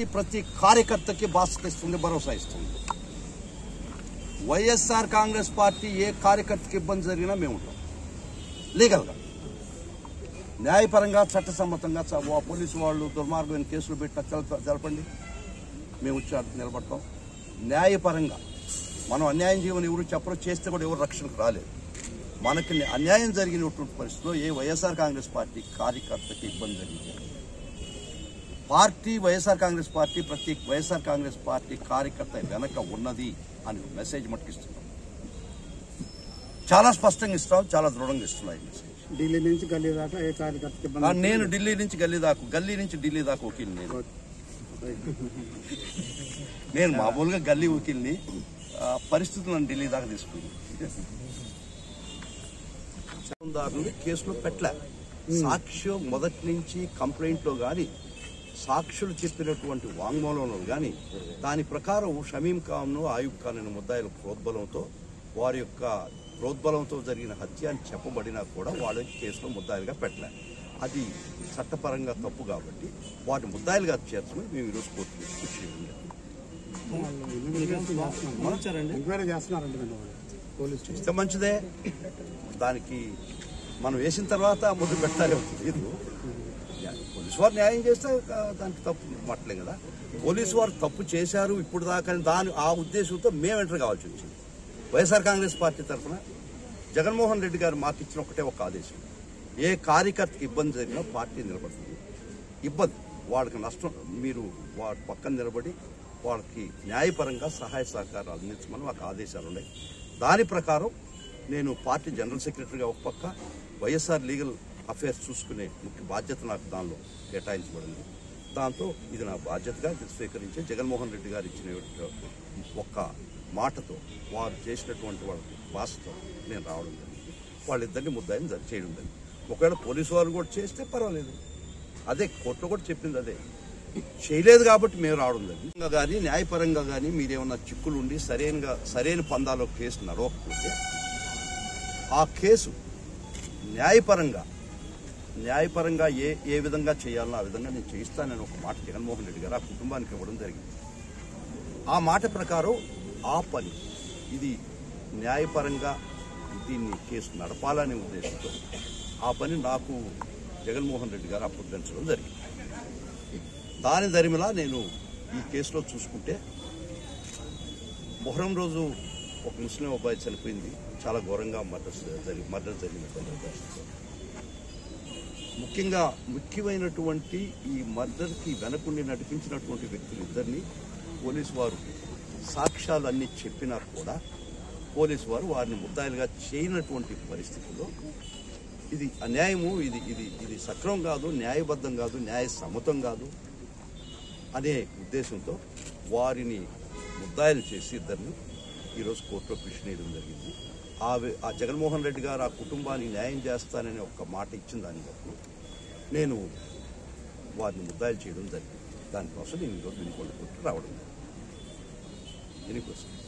Party ప్రతి కార్యకర్తకి బాధ్యత ఇస్తుంది, భరోసా ఇస్తుంది. వైఎస్ఆర్ కాంగ్రెస్ పార్టీ ఏ కార్యకర్తకి ఇబ్బంది జరిగినా మేము ఉంటాం. లీగల్గా, న్యాయపరంగా, చట్టసమ్మతంగా పోలీసు వాళ్ళు దుర్మార్గమైన కేసులు పెట్టిన తెలపండి, మేము వచ్చి నిలబడతాం. న్యాయపరంగా మనం అన్యాయం చేయమని ఎవరు చెప్పరు, చేస్తే కూడా ఎవరు రక్షణకు రాలేదు. మనకి అన్యాయం జరిగినటువంటి పరిస్థితిలో ఏ వైఎస్ఆర్ కాంగ్రెస్ పార్టీ కార్యకర్తకి ఇబ్బంది జరిగింది, పార్టీ వైఎస్ఆర్ కాంగ్రెస్ పార్టీ ప్రతి వైఎస్ఆర్ కాంగ్రెస్ పార్టీ కార్యకర్త వెనక ఉన్నది అని మెసేజ్ మట్టుకిస్తున్నాం. చాలా స్పష్టంగా ఇస్తాం, చాలా దృఢంగా ఇస్తున్నాం ఈ మెసేజ్. ఢిల్లీ నుంచి గల్లీ దాకా ఏ కార్యకర్త, నేను ఢిల్లీ నుంచి గల్లీ దాకా, గల్లీ నుంచి ఢిల్లీ దాకా వకీల్ని నేను మామూలుగా గల్లీ వకీల్ని. పరిస్థితులు నన్ను ఢిల్లీ దాకా తీసుకుంది. కేసులో పెట్టలే. సాక్ష్యం మొదటి నుంచి కంప్లైంట్లో కానీ, సాక్షులు చెప్పినటువంటి వాంగ్మూలంలో కానీ, దాని ప్రకారం షమీం ఖాన్ను, ఆయూబ్ ఖాన్ అనే ముద్దాయిల ప్రోద్బలంతో, వారి యొక్క ప్రోద్బలంతో జరిగిన హత్య అని చెప్పబడినా కూడా వాళ్ళ కేసులో ముద్దాయిలుగా పెట్టలే. అది చట్టపరంగా తప్పు కాబట్టి వాటి ముద్దాయిలుగా చేర్చుకుని మేము ఈరోజు కోర్టుకు కూర్చోండి. ఇస్తే మంచిదే. దానికి మనం వేసిన తర్వాత ముద్దు పెట్టాలి. లేదు, పోలీసు వారు న్యాయం చేస్తే దానికి తప్పు మట్టలేం కదా. పోలీసు వారు తప్పు చేశారు ఇప్పుడు దాకా ఆ ఉద్దేశంతో మేము ఎంటర్ కావాల్సి వచ్చింది. వైఎస్ఆర్ కాంగ్రెస్ పార్టీ తరఫున జగన్మోహన్ రెడ్డి గారు మాకు ఇచ్చిన ఒక ఆదేశం, ఏ కార్యకర్తకి ఇబ్బంది జరిగినా పార్టీ నిలబడుతుంది. ఇబ్బంది వాళ్ళకి నష్టం, మీరు వాడి పక్కన నిలబడి వాళ్ళకి న్యాయపరంగా సహాయ సహకారాలు అందించమని మాకు ఆదేశాలు ఉన్నాయి. దాని ప్రకారం నేను పార్టీ జనరల్ సెక్రటరీగా ఒక పక్క, వైఎస్ఆర్ లీగల్ అఫేర్స్ చూసుకునే ముఖ్య బాధ్యత నాకు దానిలో కేటాయించబడింది. దాంతో ఇది నా బాధ్యతగా స్వీకరించి జగన్మోహన్ రెడ్డి గారు ఇచ్చిన ఒక్క మాటతో, వారు చేసినటువంటి వాళ్ళ భాషతో నేను రావడం జరిగింది. వాళ్ళిద్దరిని ముద్దాయిని చేయడం జరిగింది. ఒకవేళ పోలీసు వాళ్ళు కూడా చేస్తే పర్వాలేదు, అదే కోర్టులో కూడా చెప్పింది అదే. చేయలేదు కాబట్టి మేము రావడం జరిగింది. కానీ న్యాయపరంగా కానీ మీరేమన్నా చిక్కులు ఉండి సరైన పందాలో కేసు నడవకపోతే ఆ కేసు న్యాయపరంగా ఏ విధంగా చేయాలనో ఆ విధంగా నేను చేయిస్తానని ఒక మాట జగన్మోహన్ రెడ్డి గారు ఆ కుటుంబానికి ఇవ్వడం జరిగింది. ఆ మాట ప్రకారం ఆ పని, ఇది న్యాయపరంగా దీన్ని కేసు నడపాలనే ఉద్దేశంతో ఆ పని నాకు జగన్మోహన్ రెడ్డి గారు అప్పగించడం జరిగింది. దాని దరిమిలా నేను ఈ కేసులో చూసుకుంటే, మొహరం రోజు ఒక ముస్లిం అబ్బాయి చనిపోయింది, చాలా ఘోరంగా మర్డర్ జరిగినటువంటి పరిస్థితి. ముఖ్యమైనటువంటి ఈ మర్డర్కి వెనకుండి నడిపించినటువంటి వ్యక్తులు ఇద్దరిని పోలీసు వారు సాక్ష్యాలు అన్నీ చెప్పినా కూడా పోలీసు వారు వారిని ముద్దాయిలుగా చేయనటువంటి పరిస్థితుల్లో ఇది అన్యాయము, ఇది సక్రమం కాదు, న్యాయబద్ధం కాదు, న్యాయ సమ్మతం కాదు అనే ఉద్దేశంతో వారిని ముద్దాయిలు చేసి ఇద్దరిని ఈరోజు కోర్టులో పిటిషన్ వేయడం జరిగింది. ఆ జగన్మోహన్ రెడ్డి గారు ఆ కుటుంబానికి న్యాయం చేస్తానని ఒక మాట ఇచ్చిన దాన్ని బట్టి నేను వారిని ముద్దాయిలు చేయడం జరిగింది. దానికోసం నేను ఈరోజు వినికొండ కోర్టుకు రావడం జరిగింది.